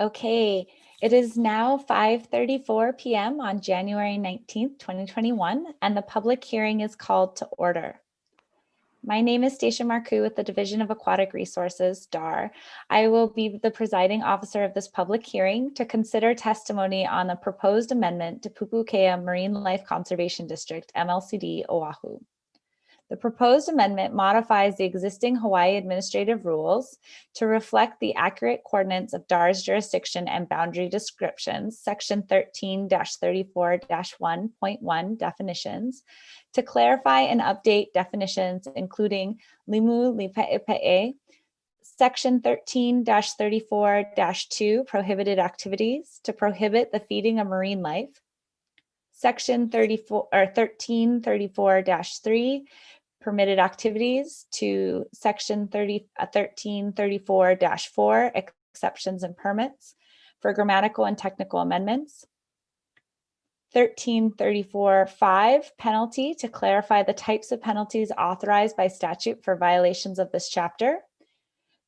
Okay, it is now 5:34 p.m. on January 19th, 2021, and the public hearing is called to order. My name is Stacia Marcoux with the Division of Aquatic Resources, DAR. I will be the presiding officer of this public hearing to consider testimony on the proposed amendment to Pūpūkea Marine Life Conservation District, MLCD, Oahu. The proposed amendment modifies the existing Hawaii administrative rules to reflect the accurate coordinates of DAR's jurisdiction and boundary descriptions, section 13-34-1.1 definitions, to clarify and update definitions, including limu lipe'epe'e, section 13-34-2 prohibited activities to prohibit the feeding of marine life, section 1334-3 permitted activities to section 1334-4 exceptions and permits for grammatical and technical amendments, 1334-5 penalty to clarify the types of penalties authorized by statute for violations of this chapter,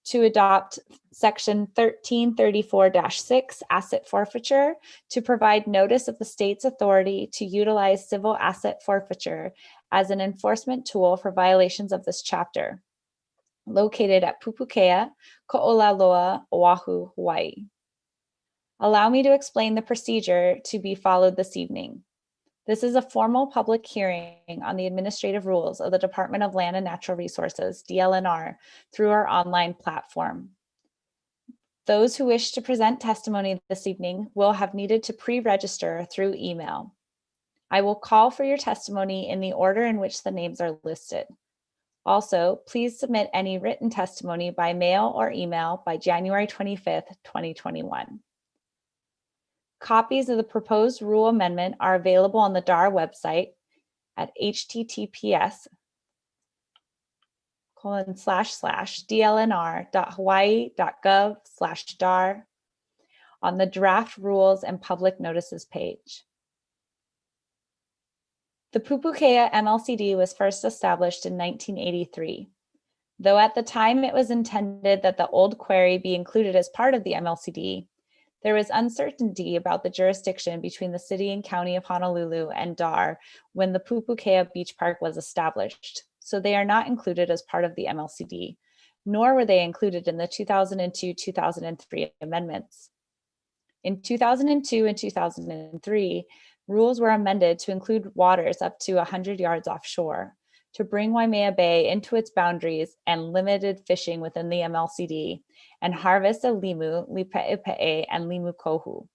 to adopt section 1334-6 asset forfeiture to provide notice of the state's authority to utilize civil asset forfeiture as an enforcement tool for violations of this chapter, located at Pūpūkea, Ko'olaloa, Oahu, Hawaii. Allow me to explain the procedure to be followed this evening. This is a formal public hearing on the administrative rules of the Department of Land and Natural Resources, DLNR, through our online platform. Those who wish to present testimony this evening will have needed to pre-register through email. I will call for your testimony in the order in which the names are listed. Also, please submit any written testimony by mail or email by January 25th, 2021. Copies of the proposed rule amendment are available on the DAR website at https://dlnr.hawaii.gov/dar on the draft rules and public notices page. The Pūpūkea MLCD was first established in 1983. Though at the time it was intended that the old quarry be included as part of the MLCD, there was uncertainty about the jurisdiction between the city and county of Honolulu and DAR when the Pūpūkea Beach Park was established, so they are not included as part of the MLCD, nor were they included in the 2002-2003 amendments. In 2002 and 2003, rules were amended to include waters up to 100 yards offshore, to bring Waimea Bay into its boundaries and limited fishing within the MLCD, and harvest of limu, lipe'epe'e, and limu kohu.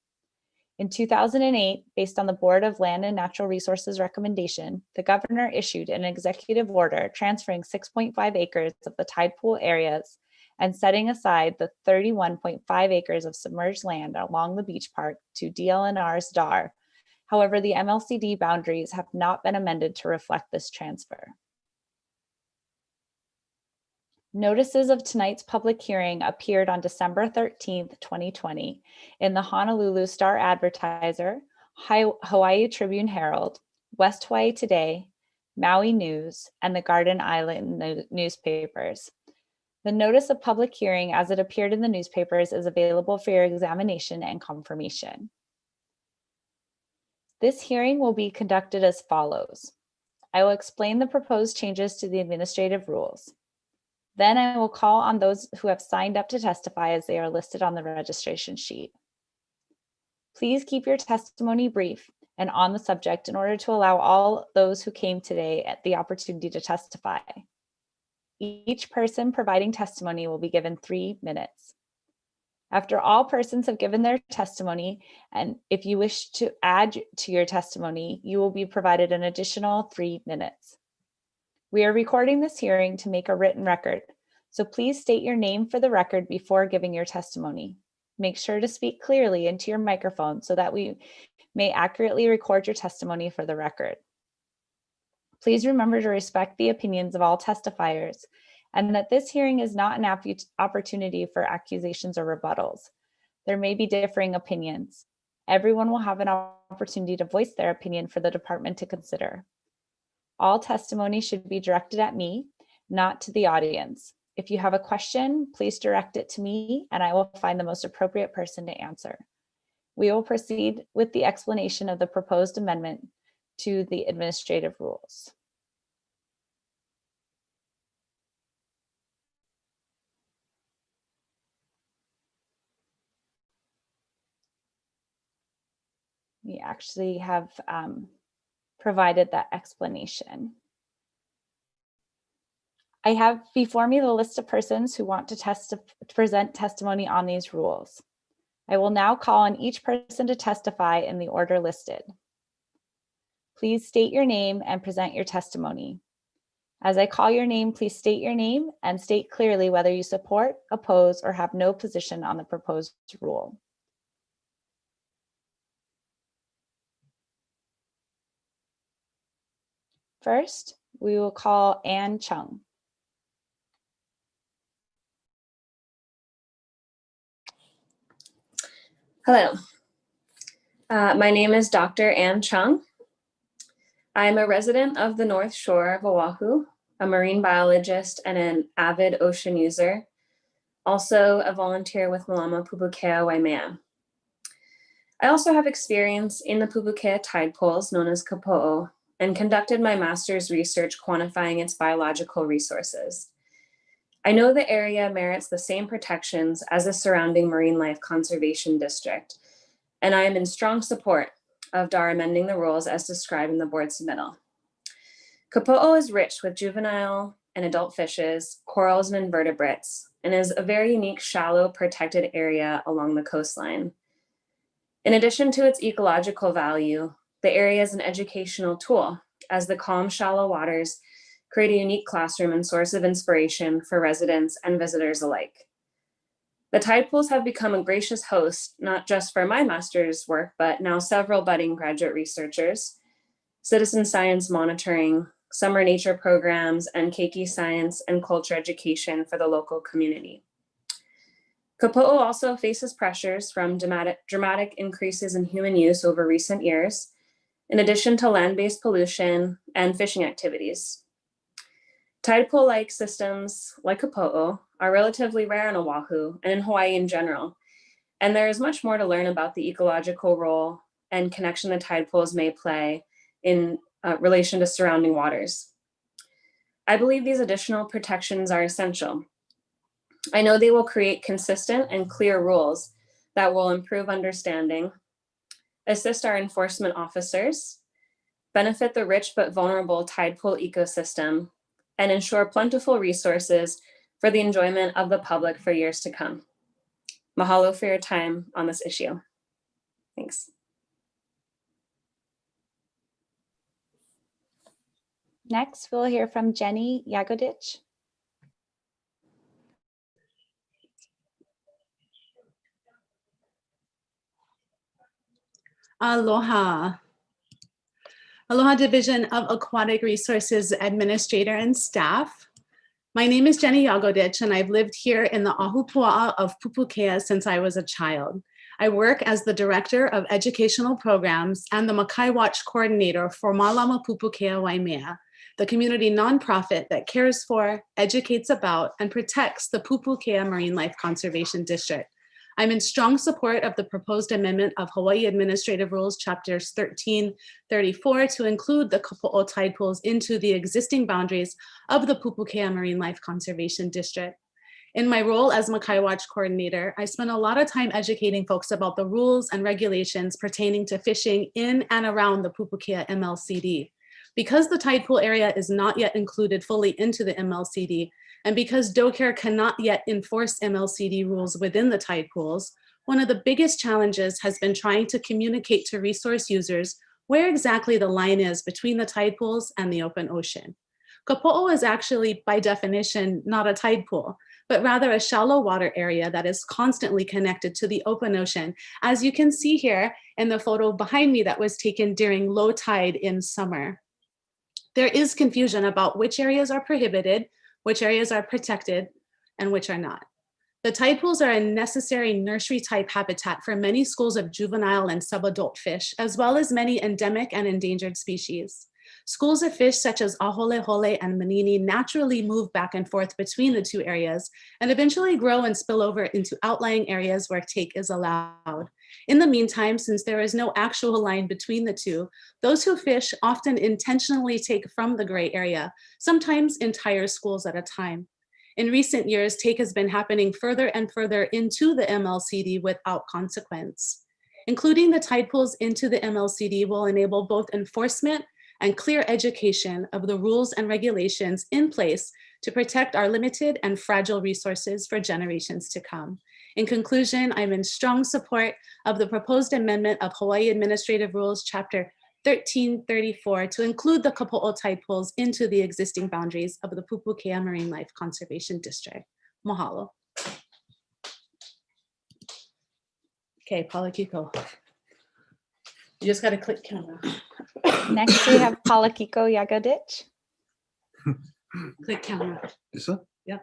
In 2008, based on the Board of Land and Natural Resources recommendation, the governor issued an executive order transferring 6.5 acres of the tide pool areas and setting aside the 31.5 acres of submerged land along the beach park to DLNR's DAR. However, the MLCD boundaries have not been amended to reflect this transfer. Notices of tonight's public hearing appeared on December 13th, 2020 in the Honolulu Star Advertiser, Hawaii Tribune Herald, West Hawaii Today, Maui News, and the Garden Island newspapers. The notice of public hearing as it appeared in the newspapers is available for your examination and confirmation. This hearing will be conducted as follows. I will explain the proposed changes to the administrative rules. Then I will call on those who have signed up to testify as they are listed on the registration sheet. Please keep your testimony brief and on the subject in order to allow all those who came today the opportunity to testify. Each person providing testimony will be given 3 minutes. After all persons have given their testimony, and if you wish to add to your testimony, you will be provided an additional 3 minutes. We are recording this hearing to make a written record, so please state your name for the record before giving your testimony. Make sure to speak clearly into your microphone so that we may accurately record your testimony for the record. Please remember to respect the opinions of all testifiers and that this hearing is not an opportunity for accusations or rebuttals. There may be differing opinions. Everyone will have an opportunity to voice their opinion for the department to consider. All testimony should be directed at me, not to the audience. If you have a question, please direct it to me and I will find the most appropriate person to answer. We will proceed with the explanation of the proposed amendment to the administrative rules. We actually have provided that explanation. I have before me the list of persons who want to present testimony on these rules. I will now call on each person to testify in the order listed. Please state your name and present your testimony. As I call your name, please state your name and state clearly whether you support, oppose, or have no position on the proposed rule. First, we will call Ann Chung. Hello, my name is Dr. Ann Chung. I'm a resident of the North Shore of Oahu, a marine biologist and an avid ocean user, also a volunteer with Malama Pūpūkea Waimea. I also have experience in the Pūpūkea tide pools known as kapo'o and conducted my master's research quantifying its biological resources. I know the area merits the same protections as the surrounding marine life conservation district, and I am in strong support of DAR amending the rules as described in the board submittal. Kapo'o is rich with juvenile and adult fishes, corals, and invertebrates, and is a very unique shallow protected area along the coastline. In addition to its ecological value, the area is an educational tool as the calm, shallow waters create a unique classroom and source of inspiration for residents and visitors alike. The tide pools have become a gracious host, not just for my master's work, but now several budding graduate researchers, citizen science monitoring, summer nature programs, and keiki science and culture education for the local community. Kapo'o also faces pressures from dramatic increases in human use over recent years, in addition to land-based pollution and fishing activities. Tide pool-like systems like Kapo'o are relatively rare in Oahu and in Hawaii in general, and there is much more to learn about the ecological role and connection the tide pools may play in relation to surrounding waters. I believe these additional protections are essential. I know they will create consistent and clear rules that will improve understanding, assist our enforcement officers, benefit the rich but vulnerable tide pool ecosystem, and ensure plentiful resources for the enjoyment of the public for years to come. Mahalo for your time on this issue. Thanks. Next, we'll hear from Jenny Jagodich. Aloha. Aloha Division of Aquatic Resources Administrator and staff. My name is Jenny Jagodich, and I've lived here in the Ahupua'a of Pūpūkea since I was a child. I work as the Director of Educational Programs and the Makai Watch Coordinator for Malama Pūpūkea Waimea, the community nonprofit that cares for, educates about, and protects the Pūpūkea Marine Life Conservation District. I'm in strong support of the proposed amendment of Hawaii Administrative Rules Chapters 1334 to include the Kapo'o tide pools into the existing boundaries of the Pūpūkea Marine Life Conservation District. In my role as Makai Watch Coordinator, I spent a lot of time educating folks about the rules and regulations pertaining to fishing in and around the Pūpūkea MLCD. Because the tide pool area is not yet included fully into the MLCD, and because DoCare cannot yet enforce MLCD rules within the tide pools, one of the biggest challenges has been trying to communicate to resource users where exactly the line is between the tide pools and the open ocean. Kapo'o is actually, by definition, not a tide pool, but rather a shallow water area that is constantly connected to the open ocean, as you can see here in the photo behind me that was taken during low tide in summer. There is confusion about which areas are prohibited, which areas are protected, and which are not. The tide pools are a necessary nursery type habitat for many schools of juvenile and subadult fish, as well as many endemic and endangered species. Schools of fish such as aholehole and manini naturally move back and forth between the two areas and eventually grow and spill over into outlying areas where take is allowed. In the meantime, since there is no actual line between the two, those who fish often intentionally take from the gray area, sometimes entire schools at a time. In recent years, take has been happening further and further into the MLCD without consequence. Including the tide pools into the MLCD will enable both enforcement and clear education of the rules and regulations in place to protect our limited and fragile resources for generations to come. In conclusion, I'm in strong support of the proposed amendment of Hawaii Administrative Rules, Chapter 1334, to include the Kapo'o tide pools into the existing boundaries of the Pūpūkea Marine Life Conservation District. Mahalo. Okay, Palakiko. You just gotta click camera. Next, we have Palakiko Yagodich. Click camera. This one? Yeah.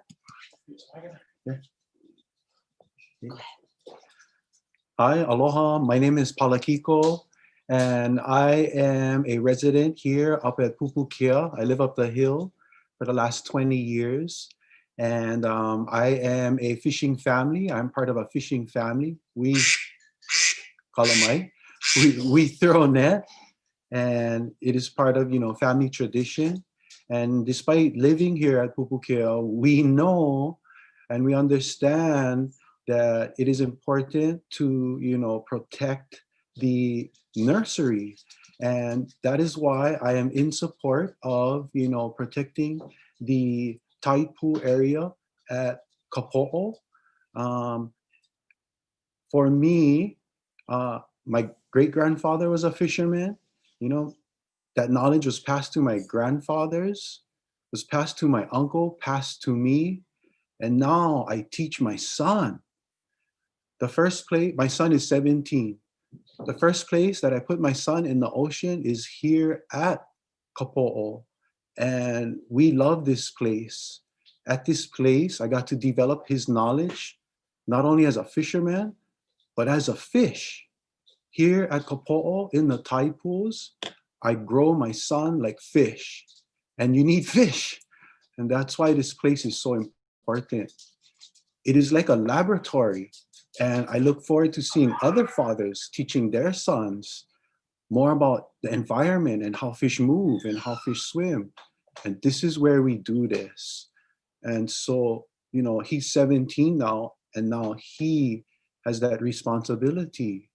Hi, aloha. My name is Palakiko, and I am a resident here up at Pūpūkea. I live up the hill for the last 20 years. And I am a fishing family. I'm part of a fishing family. We throw a net, and it is part of, family tradition. And despite living here at Pūpūkea, we know and we understand that it is important to, protect the nursery. And that is why I am in support of, protecting the tide pool area at Kapo'o. For me, my great-grandfather was a fisherman. That knowledge was passed to my grandfathers, was passed to my uncle, passed to me, and now I teach my son. The first place, my son is 17. The first place that I put my son in the ocean is here at Kapo'o, and we love this place. At this place, I got to develop his knowledge, not only as a fisherman, but as a fish. Here at Kapo'o, in the tide pools, I grow my son like fish, and you need fish. And that's why this place is so important. It is like a laboratory, and I look forward to seeing other fathers teaching their sons more about the environment and how fish move and how fish swim. And this is where we do this. And so, he's 17 now, and now he has that responsibility.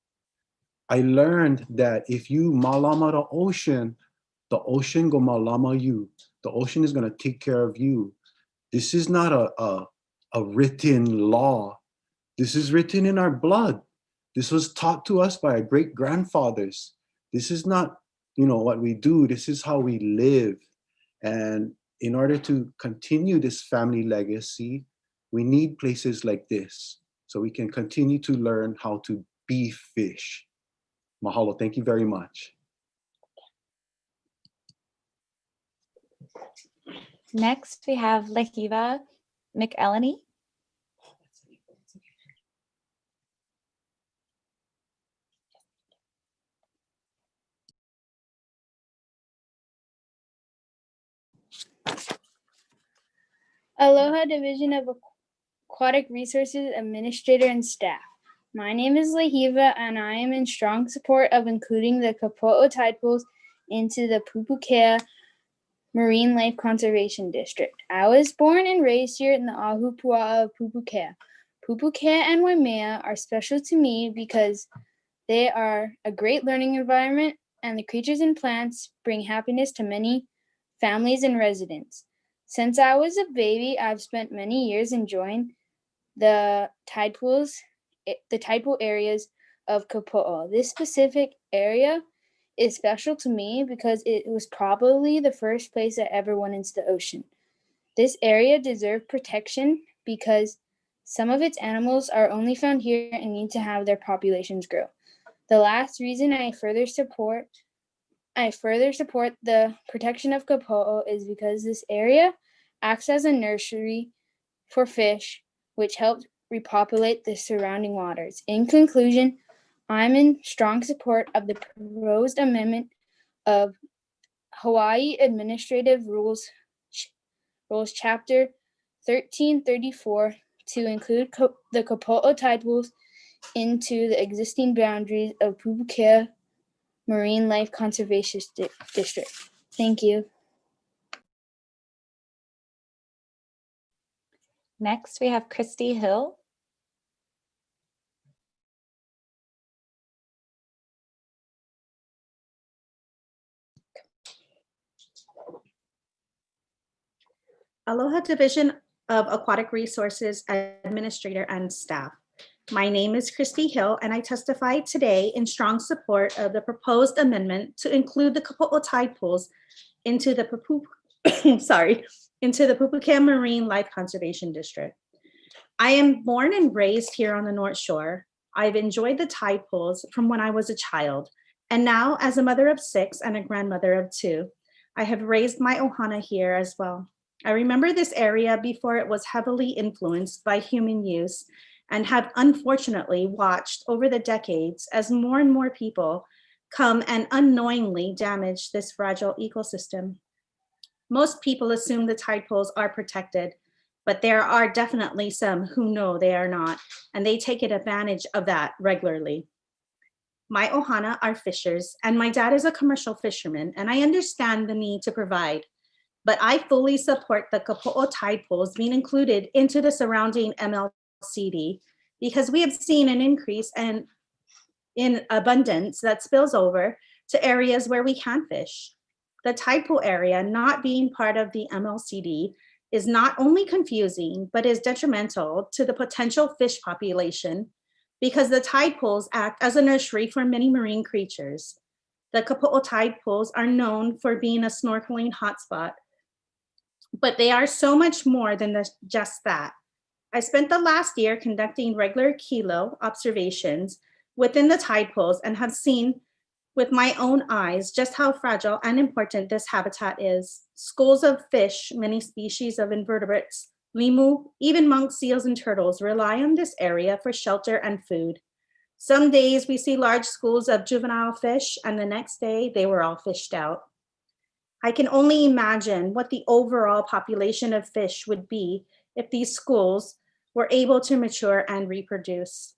I learned that if you malama the ocean go malama you. The ocean is gonna take care of you. This is not a written law. This is written in our blood. This was taught to us by our great grandfathers. This is not, what we do. This is how we live. And in order to continue this family legacy, we need places like this so we can continue to learn how to be fish. Mahalo, thank you very much. Next, we have Lehiva McElhenney. Aloha Division of Aquatic Resources Administrator and Staff. My name is Lehiva, and I am in strong support of including the Kapo'o tide pools into the Pūpūkea Marine Life Conservation District. I was born and raised here in the Ahupua'a of Pūpūkea. Pūpūkea and Waimea are special to me because they are a great learning environment, and the creatures and plants bring happiness to many families and residents. Since I was a baby, I've spent many years enjoying the tide pool areas of Kapo'o. This specific area is special to me because it was probably the first place I ever went into the ocean. This area deserves protection because some of its animals are only found here and need to have their populations grow. The last reason I further support the protection of Kapo'o is because this area acts as a nursery for fish, which helps repopulate the surrounding waters. In conclusion, I'm in strong support of the proposed amendment of Hawaii Administrative Rules Chapter 1334 to include the Kapo'o tide pools into the existing boundaries of Pūpūkea Marine Life Conservation District. Thank you. Next, we have Christy Hill. Aloha Division of Aquatic Resources Administrator and Staff. My name is Christy Hill, and I testify today in strong support of the proposed amendment to include the Kapo'o tide pools into the Pūpūkea Marine Life Conservation District. I am born and raised here on the North Shore. I've enjoyed the tide pools from when I was a child, and now as a mother of 6 and a grandmother of 2, I have raised my ohana here as well. I remember this area before it was heavily influenced by human use, and have unfortunately watched over the decades as more and more people come and unknowingly damage this fragile ecosystem. Most people assume the tide pools are protected, but there are definitely some who know they are not, and they take advantage of that regularly. My ohana are fishers, and my dad is a commercial fisherman, and I understand the need to provide, but I fully support the Kapo'o tide pools being included into the surrounding MLCD because we have seen an increase in abundance that spills over to areas where we can fish. The tide pool area not being part of the MLCD is not only confusing, but is detrimental to the potential fish population because the tide pools act as a nursery for many marine creatures. The Kapo'o tide pools are known for being a snorkeling hotspot, but they are so much more than just that. I spent the last year conducting regular kilo observations within the tide pools and have seen with my own eyes just how fragile and important this habitat is. Schools of fish, many species of invertebrates, limu, even monk seals and turtles rely on this area for shelter and food. Some days we see large schools of juvenile fish, and the next day they were all fished out. I can only imagine what the overall population of fish would be if these schools were able to mature and reproduce.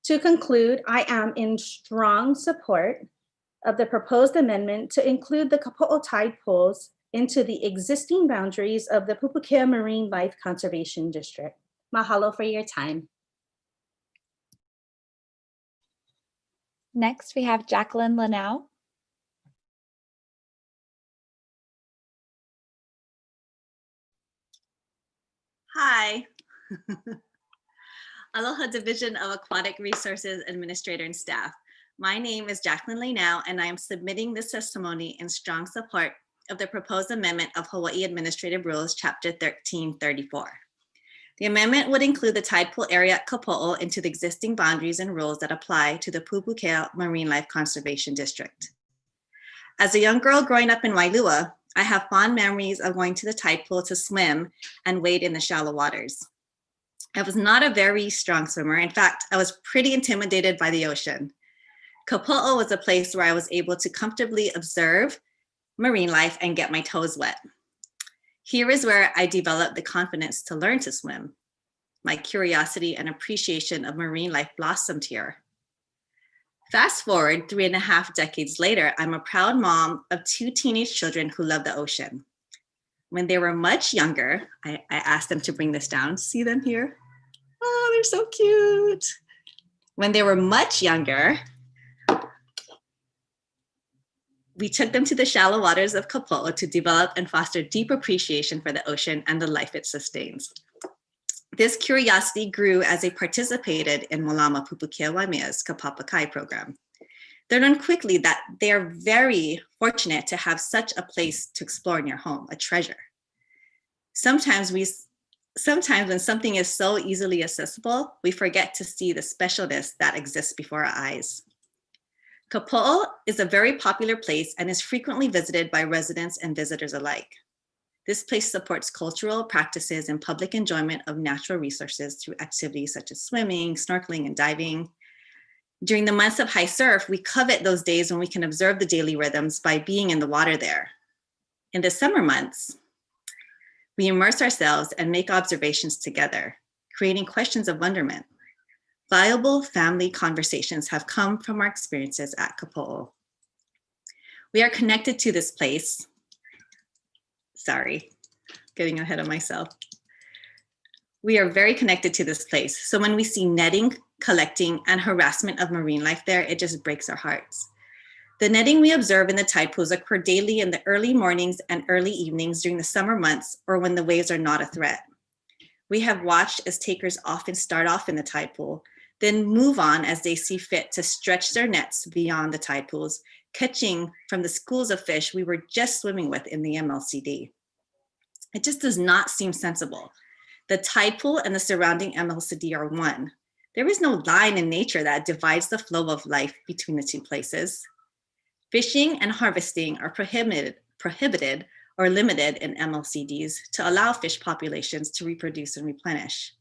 To conclude, I am in strong support of the proposed amendment to include the Kapo'o tide pools into the existing boundaries of the Pūpūkea Marine Life Conservation District. Mahalo for your time. Next, we have Jacqueline Lanau. Hi. Aloha Division of Aquatic Resources Administrator and Staff. My name is Jacqueline Lanau, and I am submitting this testimony in strong support of the proposed amendment of Hawaii Administrative Rules, Chapter 1334. The amendment would include the tide pool area at Kapo'o into the existing boundaries and rules that apply to the Pūpūkea Marine Life Conservation District. As a young girl growing up in Wailua, I have fond memories of going to the tide pool to swim and wade in the shallow waters. I was not a very strong swimmer. In fact, I was pretty intimidated by the ocean. Kapo'o was a place where I was able to comfortably observe marine life and get my toes wet. Here is where I developed the confidence to learn to swim. My curiosity and appreciation of marine life blossomed here. Fast forward 3.5 decades later, I'm a proud mom of 2 teenage children who love the ocean. When they were much younger, I asked them to bring this down. See them here? Oh, they're so cute. When they were much younger, we took them to the shallow waters of Kapo'o to develop and foster deep appreciation for the ocean and the life it sustains. This curiosity grew as they participated in Malama Pūpūkea Waimea's Kapapakai program. They learned quickly that they are very fortunate to have such a place to explore in your home, a treasure. Sometimes when something is so easily accessible, we forget to see the specialness that exists before our eyes. Kapo'o is a very popular place and is frequently visited by residents and visitors alike. This place supports cultural practices and public enjoyment of natural resources through activities such as swimming, snorkeling, and diving. During the months of high surf, we covet those days when we can observe the daily rhythms by being in the water there. In the summer months, we immerse ourselves and make observations together, creating questions of wonderment. Valuable family conversations have come from our experiences at Kapo'o. We are connected to this place. Sorry, getting ahead of myself. We are very connected to this place. So when we see netting, collecting, and harassment of marine life there, it just breaks our hearts. The netting we observe in the tide pools occur daily in the early mornings and early evenings during the summer months or when the waves are not a threat. We have watched as takers often start off in the tide pool, then move on as they see fit to stretch their nets beyond the tide pools, catching from the schools of fish we were just swimming with in the MLCD. It just does not seem sensible. The tide pool and the surrounding MLCD are one. There is no line in nature that divides the flow of life between the two places. Fishing and harvesting are prohibited or limited in MLCDs to allow fish populations to reproduce and replenish.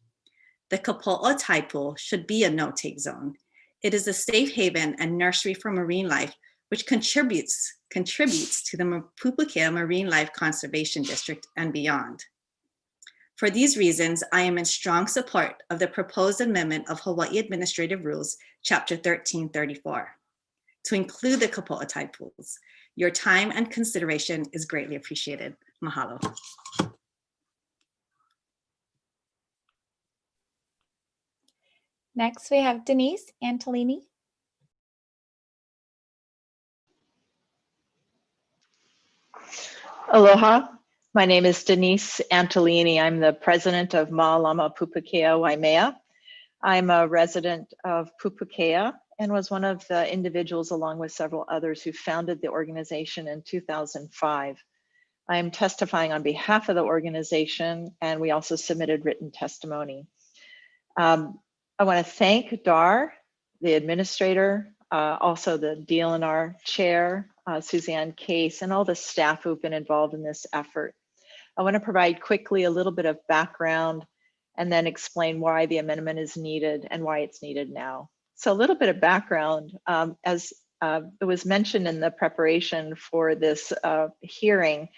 The Kapo'o tide pool should be a no-take zone. It is a safe haven and nursery for marine life, which contributes to the Pūpūkea Marine Life Conservation District and beyond. For these reasons, I am in strong support of the proposed amendment of Hawaii Administrative Rules, Chapter 1334, to include the Kapo'o tide pools. Your time and consideration is greatly appreciated. Mahalo. Next, we have Denise Antolini. Aloha, my name is Denise Antolini. I'm the president of Ma'alama Pūpūkea Waimea. I'm a resident of Pūpūkea and was one of the individuals along with several others who founded the organization in 2005. I am testifying on behalf of the organization, and we also submitted written testimony. I want to thank DAR, the administrator, also the DLNR chair, Suzanne Case, and all the staff who've been involved in this effort. I want to provide quickly a little bit of background and then explain why the amendment is needed and why it's needed now. So a little bit of background, as it was mentioned in the preparation for this hearing,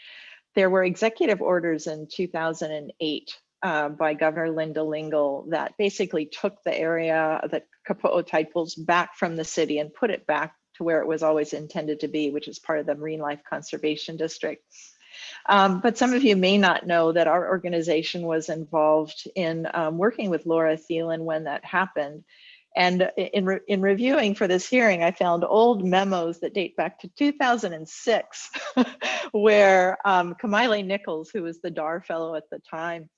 there were executive orders in 2008 by Governor Linda Lingle that basically took the area, the Kapo'o tide pools, back from the city and put it back to where it was always intended to be, which is part of the Marine Life Conservation District. But some of you may not know that our organization was involved in working with Laura Thielen when that happened. And in reviewing for this hearing, I found old memos that date back to 2006, where Kamaile Nichols, who was the DAR fellow at the time,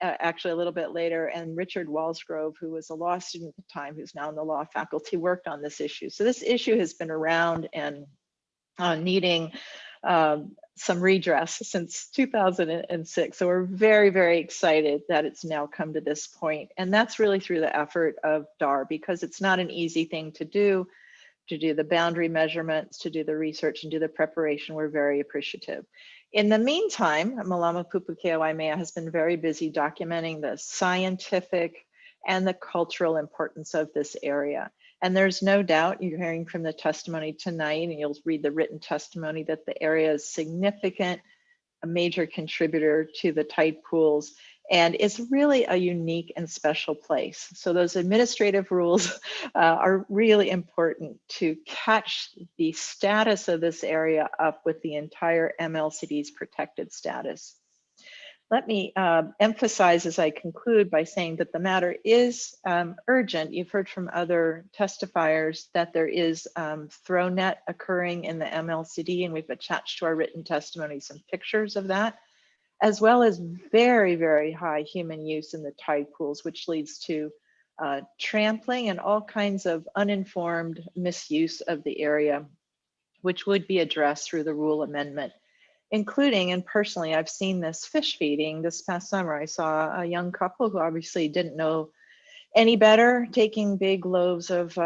actually a little bit later, and Richard Walsgrove, who was a law student at the time, who's now in the law faculty, worked on this issue. So this issue has been around and needing some redress since 2006. So we're very, very excited that it's now come to this point. And that's really through the effort of DAR, because it's not an easy thing to do the boundary measurements, to do the research and do the preparation. We're very appreciative. In the meantime, Ma'alama Pūpūkea Waimea has been very busy documenting the scientific and the cultural importance of this area. And there's no doubt, you're hearing from the testimony tonight, and you'll read the written testimony, that the area is significant, a major contributor to the tide pools, and it's really a unique and special place. So those administrative rules are really important to catch the status of this area up with the entire MLCD's protected status. Let me emphasize as I conclude by saying that the matter is urgent. You've heard from other testifiers that there is throw net occurring in the MLCD, and we've attached to our written testimony some pictures of that, as well as very, very high human use in the tide pools, which leads to trampling and all kinds of uninformed misuse of the area, which would be addressed through the rule amendment, including, and personally, I've seen this fish feeding this past summer. I saw a young couple who obviously didn't know any better, taking big loaves of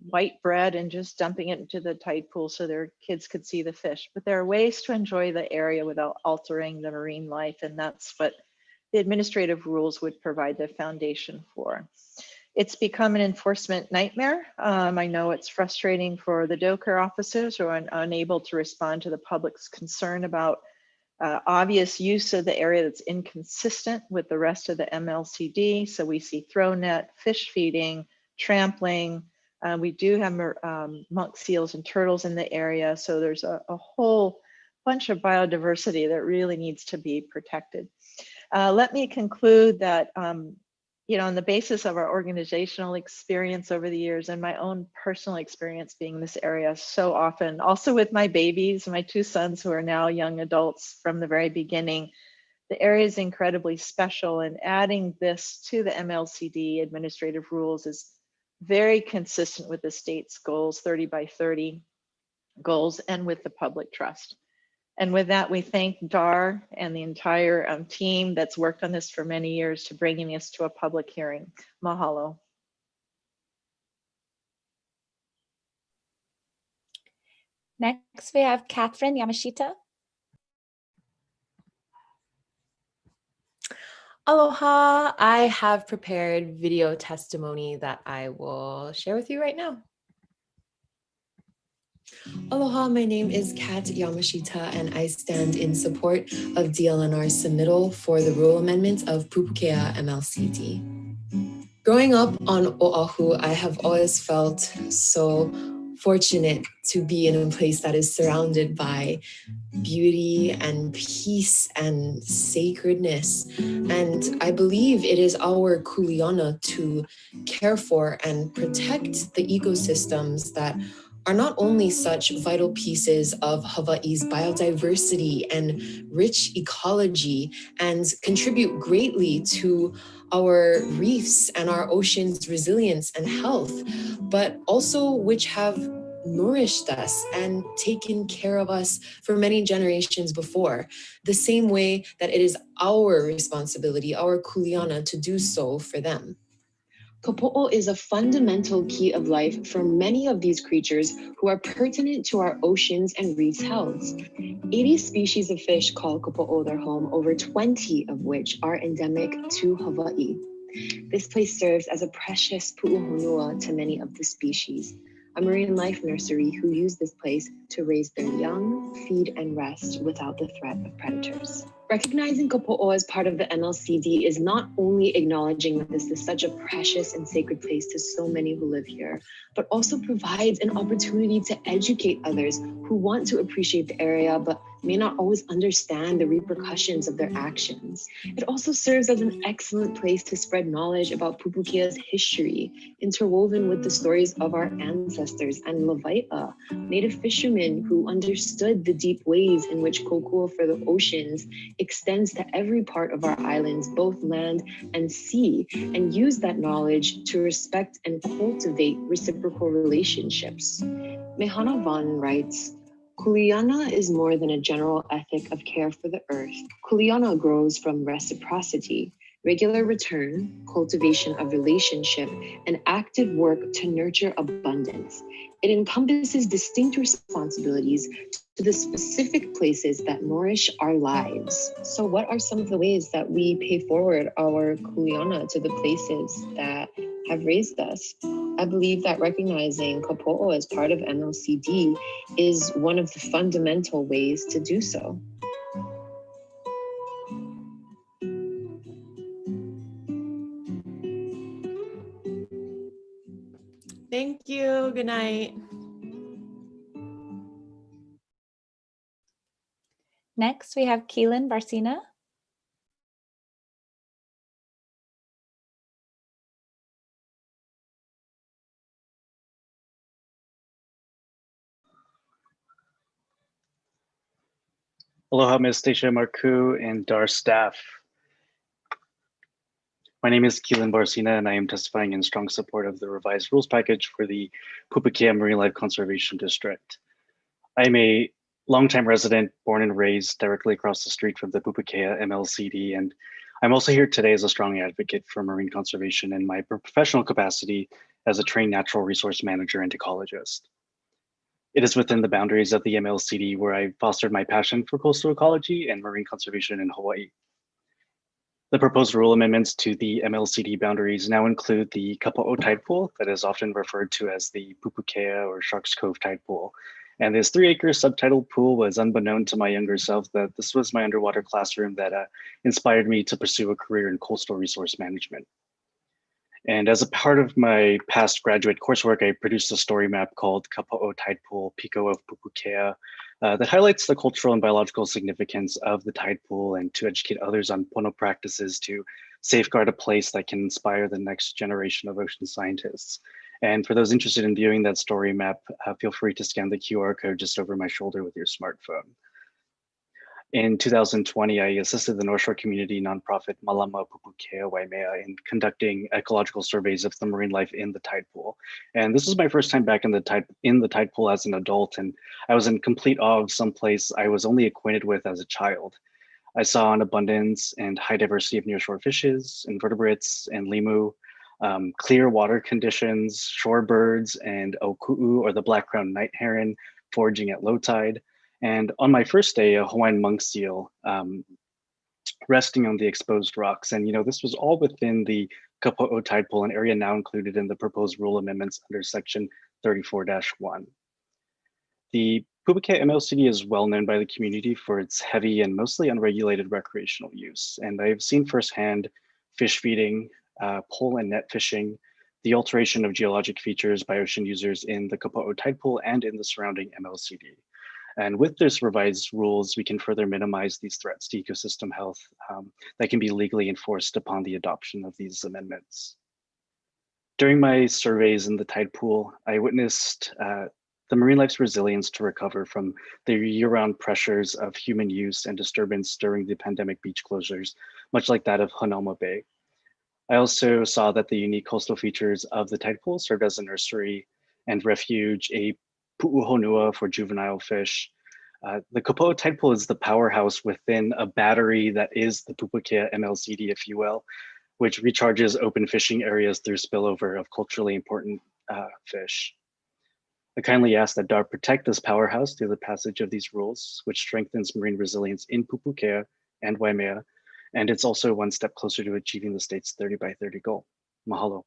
white bread and just dumping it into the tide pool so their kids could see the fish. But there are ways to enjoy the area without altering the marine life, and that's what the administrative rules would provide the foundation for. It's become an enforcement nightmare. I know it's frustrating for the DOCR officers who are unable to respond to the public's concern about obvious use of the area that's inconsistent with the rest of the MLCD. So we see throw net, fish feeding, trampling. We do have monk seals and turtles in the area. So there's a whole bunch of biodiversity that really needs to be protected. Let me conclude that, on the basis of our organizational experience over the years and my own personal experience being in this area so often, also with my babies, my two sons who are now young adults from the very beginning, the area is incredibly special, and adding this to the MLCD administrative rules is very consistent with the state's goals, 30 by 30 goals, and with the public trust. And with that, we thank DAR and the entire team that's worked on this for many years to bringing us to a public hearing. Mahalo. Next, we have Catherine Yamashita. Aloha, I have prepared video testimony that I will share with you right now. Aloha, my name is Kat Yamashita, and I stand in support of DLNR's submittal for the rule amendment of Pūpūkea MLCD. Growing up on Oahu, I have always felt so fortunate to be in a place that is surrounded by beauty and peace and sacredness. And I believe it is our kuleana to care for and protect the ecosystems that are not only such vital pieces of Hawaii's biodiversity and rich ecology and contribute greatly to our reefs and our ocean's resilience and health, but also which have nourished us and taken care of us for many generations before, the same way that it is our responsibility, our kuleana, to do so for them. Kapo'o is a fundamental key of life for many of these creatures who are pertinent to our oceans and reefs' health. 80 species of fish call Kapo'o their home, over 20 of which are endemic to Hawaii. This place serves as a precious pu'uhonua to many of the species, a marine life nursery who use this place to raise their young, feed, and rest without the threat of predators. Recognizing Kapo'o as part of the MLCD is not only acknowledging that this is such a precious and sacred place to so many who live here, but also provides an opportunity to educate others who want to appreciate the area but may not always understand the repercussions of their actions. It also serves as an excellent place to spread knowledge about Pūpūkea's history, interwoven with the stories of our ancestors and Lawai'a, native fishermen who understood the deep ways in which kokua for the oceans extends to every part of our islands, both land and sea, and use that knowledge to respect and cultivate reciprocal relationships. Mehana Vaughn writes, Kuleana is more than a general ethic of care for the earth. Kuleana grows from reciprocity, regular return, cultivation of relationship, and active work to nurture abundance. It encompasses distinct responsibilities to the specific places that nourish our lives. So what are some of the ways that we pay forward our kuleana to the places that have raised us? I believe that recognizing Kapo'o as part of MLCD is one of the fundamental ways to do so. Thank you. Good night. Next, we have Keelan Barcina. Aloha, Ms. Stacia Marcoux and DAR staff. My name is Keelan Barcina, and I am testifying in strong support of the revised rules package for the Pūpūkea Marine Life Conservation District. I am a longtime resident, born and raised directly across the street from the Pūpūkea MLCD, and I'm also here today as a strong advocate for marine conservation in my professional capacity as a trained natural resource manager and ecologist. It is within the boundaries of the MLCD where I fostered my passion for coastal ecology and marine conservation in Hawaii. The proposed rule amendments to the MLCD boundaries now include the Kapo'o tide pool that is often referred to as the Pūpūkea or Sharks Cove tide pool. And this 3-acre subtidal pool was unbeknown to my younger self that this was my underwater classroom that inspired me to pursue a career in coastal resource management. And as a part of my past graduate coursework, I produced a story map called Kapo'o Tide Pool, Pico of Pūpūkea, that highlights the cultural and biological significance of the tide pool and to educate others on pono practices to safeguard a place that can inspire the next generation of ocean scientists. And for those interested in viewing that story map, feel free to scan the QR code just over my shoulder with your smartphone. In 2020, I assisted the North Shore community nonprofit Malama Pūpūkea Waimea in conducting ecological surveys of the marine life in the tide pool. And this was my first time back in the tide pool as an adult, and I was in complete awe of some place I was only acquainted with as a child. I saw an abundance and high diversity of nearshore fishes, invertebrates, and limu, clear water conditions, shorebirds, and oku'u, or the black-crowned night heron, foraging at low tide. And on my first day, a Hawaiian monk seal resting on the exposed rocks. And this was all within the Kapo'o tide pool, an area now included in the proposed rule amendments under section 34-1. The Pūpūkea MLCD is well known by the community for its heavy and mostly unregulated recreational use. And I've seen firsthand fish feeding, pole and net fishing, the alteration of geologic features by ocean users in the Kapo'o tide pool and in the surrounding MLCD. And with this revised rules, we can further minimize these threats to ecosystem health that can be legally enforced upon the adoption of these amendments. During my surveys in the tide pool, I witnessed the marine life's resilience to recover from the year-round pressures of human use and disturbance during the pandemic beach closures, much like that of Hanauma Bay. I also saw that the unique coastal features of the tide pool served as a nursery and refuge, a pu'uhonua for juvenile fish. The Kapo'o tide pool is the powerhouse within a battery that is the Pūpūkea MLCD, if you will, which recharges open fishing areas through spillover of culturally important fish. I kindly ask that DART protect this powerhouse through the passage of these rules, which strengthens marine resilience in Pūpūkea and Waimea, and it's also one step closer to achieving the state's 30 by 30 goal. Mahalo.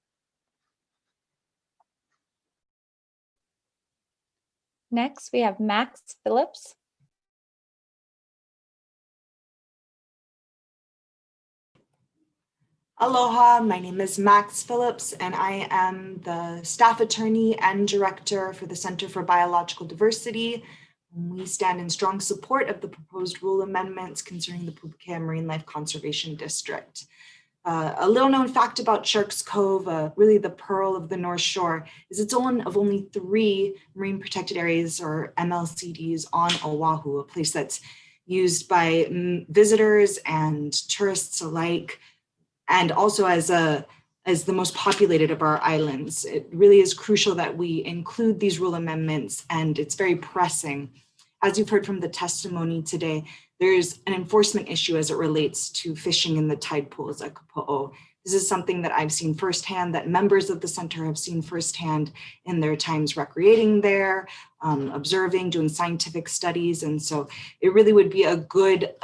Next, we have Max Phillips. Aloha, my name is Max Phillips, and I am the staff attorney and director for the Center for Biological Diversity. We stand in strong support of the proposed rule amendments concerning the Pūpūkea Marine Life Conservation District. A little known fact about Sharks Cove, really the pearl of the North Shore, is it's one of only 3 marine protected areas or MLCDs on Oahu, a place that's used by visitors and tourists alike, and also as the most populated of our islands. It really is crucial that we include these rule amendments, and it's very pressing. As you've heard from the testimony today, there's an enforcement issue as it relates to fishing in the tide pools at Kapo'o. This is something that I've seen firsthand, that members of the center have seen firsthand in their times recreating there, observing, doing scientific studies. And so it really would be a good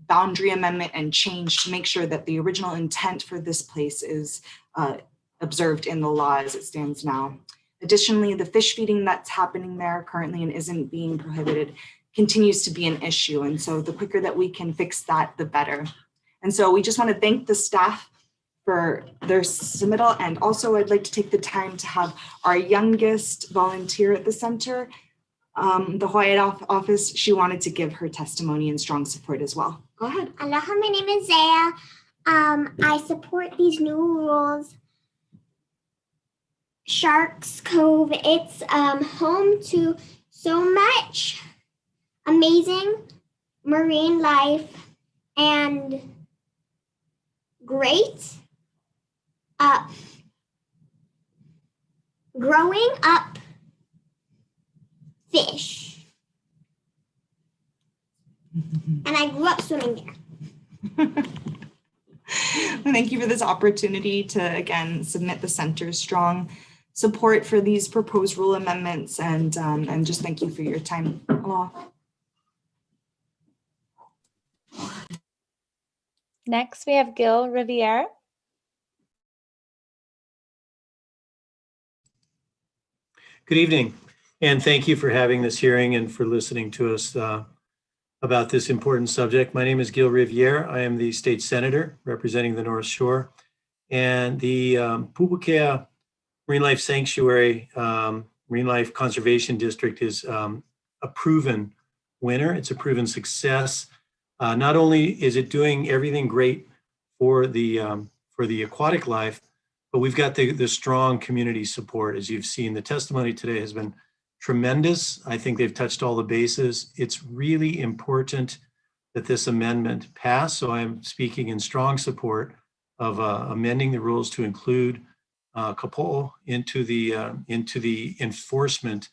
boundary amendment and change to make sure that the original intent for this place is observed in the law as it stands now. Additionally, the fish feeding that's happening there currently and isn't being prohibited continues to be an issue. And so the quicker that we can fix that, the better. And so we just want to thank the staff for their submittal. And also I'd like to take the time to have our youngest volunteer at the center, the Hawaii office. She wanted to give her testimony and strong support as well. Go ahead. Aloha, my name is Zaya. I support these new rules. Sharks Cove, it's home to so much amazing marine life and great growing up fish. And I grew up swimming there. Thank you for this opportunity to, again, submit the center's strong support for these proposed rule amendments, and just thank you for your time. Aloha. Next, we have Gil Riviere. Good evening, and thank you for having this hearing and for listening to us about this important subject. My name is Gil Riviere. I am the state senator representing the North Shore, and the Pūpūkea Marine Life Sanctuary, Marine Life Conservation District is a proven winner. It's a proven success. Not only is it doing everything great for the aquatic life, but we've got the strong community support. As you've seen, the testimony today has been tremendous. I think they've touched all the bases. It's really important that this amendment pass. So I'm speaking in strong support of amending the rules to include kapo'o into the enforcement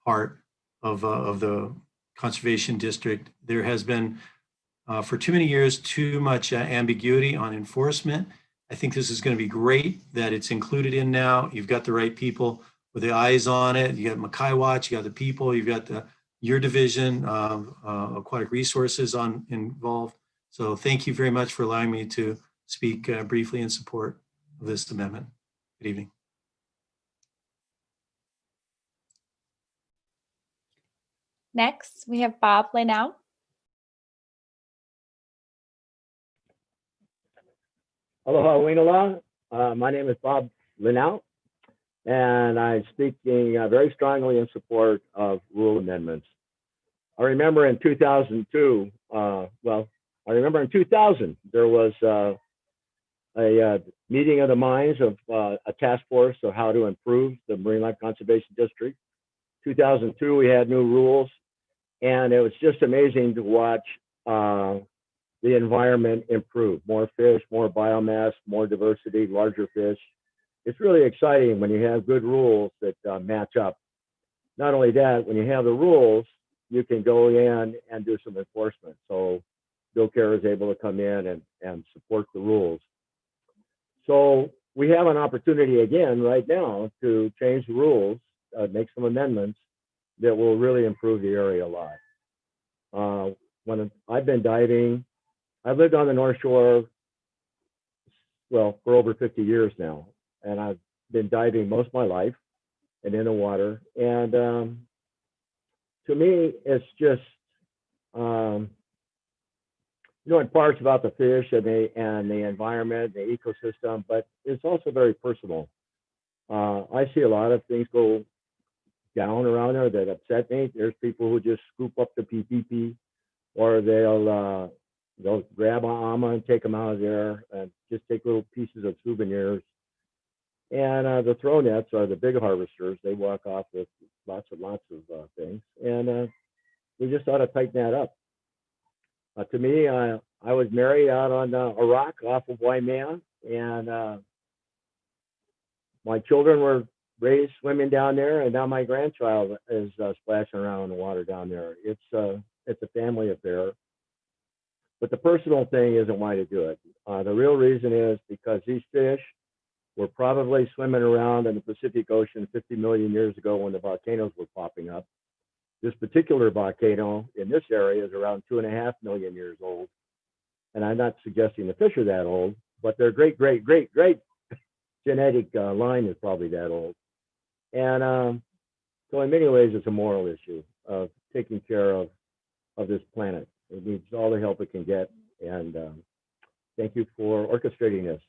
part of the conservation district. There has been for too many years too much ambiguity on enforcement. I think this is going to be great that it's included in now. You've got the right people with the eyes on it. You got Makai Watch, you got the people, you've got your division of aquatic resources involved. So thank you very much for allowing me to speak briefly in support of this amendment. Good evening. Next, we have Bob Lenau. Aloha Winola. My name is Bob Lenau, and I'm speaking very strongly in support of rule amendments. I remember in 2002, I remember in 2000, there was a meeting of the minds of a task force of how to improve the Marine Life Conservation District. 2002, we had new rules, and it was just amazing to watch the environment improve. More fish, more biomass, more diversity, larger fish. It's really exciting when you have good rules that match up. Not only that, when you have the rules, you can go in and do some enforcement. So Bill Kerr is able to come in and support the rules. So we have an opportunity again right now to change the rules, make some amendments that will really improve the area a lot. When I've been diving, I've lived on the North Shore, well, for over 50 years now, and I've been diving most of my life and in the water. And to me, it's just, in parts about the fish and the environment, the ecosystem, but it's also very personal. I see a lot of things go down around there that upset me. There's people who just scoop up the PPP, or they'll grab an ama and take them out of there and just take little pieces of souvenirs. And the throw nets are the big harvesters. They walk off with lots of things. And we just ought to tighten that up. To me, I was married out on a rock off of Waimea, and my children were raised swimming down there, and now my grandchild is splashing around in the water down there. It's a family affair. But the personal thing isn't why to do it. The real reason is because these fish were probably swimming around in the Pacific Ocean 50 million years ago when the volcanoes were popping up. This particular volcano in this area is around 2.5 million years old. And I'm not suggesting the fish are that old, but their great genetic line is probably that old. And so in many ways, it's a moral issue of taking care of this planet. It needs all the help it can get. And thank you for orchestrating this.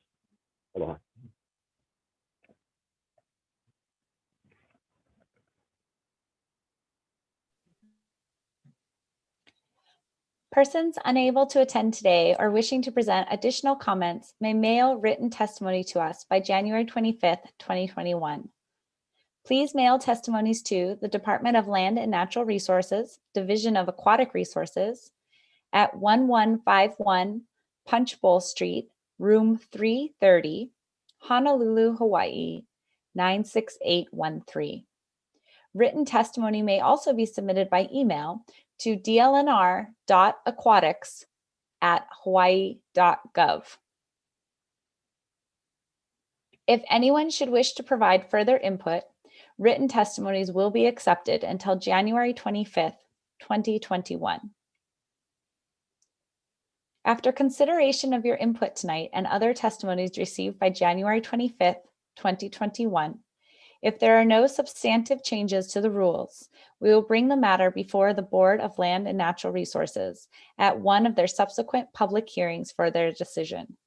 Aloha. Persons unable to attend today or wishing to present additional comments may mail written testimony to us by January 25th, 2021. Please mail testimonies to the Department of Land and Natural Resources, Division of Aquatic Resources, at 1151 Punch Bowl Street, room 330, Honolulu, Hawaii, 96813. Written testimony may also be submitted by email to dlnr.aquatics@hawaii.gov. If anyone should wish to provide further input, written testimonies will be accepted until January 25th, 2021. After consideration of your input tonight and other testimonies received by January 25th, 2021, if there are no substantive changes to the rules, we will bring the matter before the Board of Land and Natural Resources at one of their subsequent public hearings for their decision.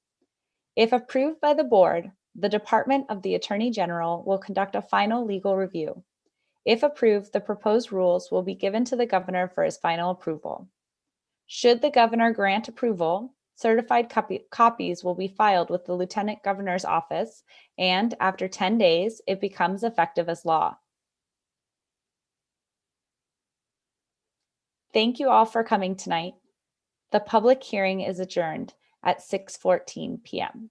If approved by the board, the Department of the Attorney General will conduct a final legal review. If approved, the proposed rules will be given to the governor for his final approval. Should the governor grant approval, certified copies will be filed with the Lieutenant Governor's office, and after 10 days, it becomes effective as law. Thank you all for coming tonight. The public hearing is adjourned at 6:14 p.m.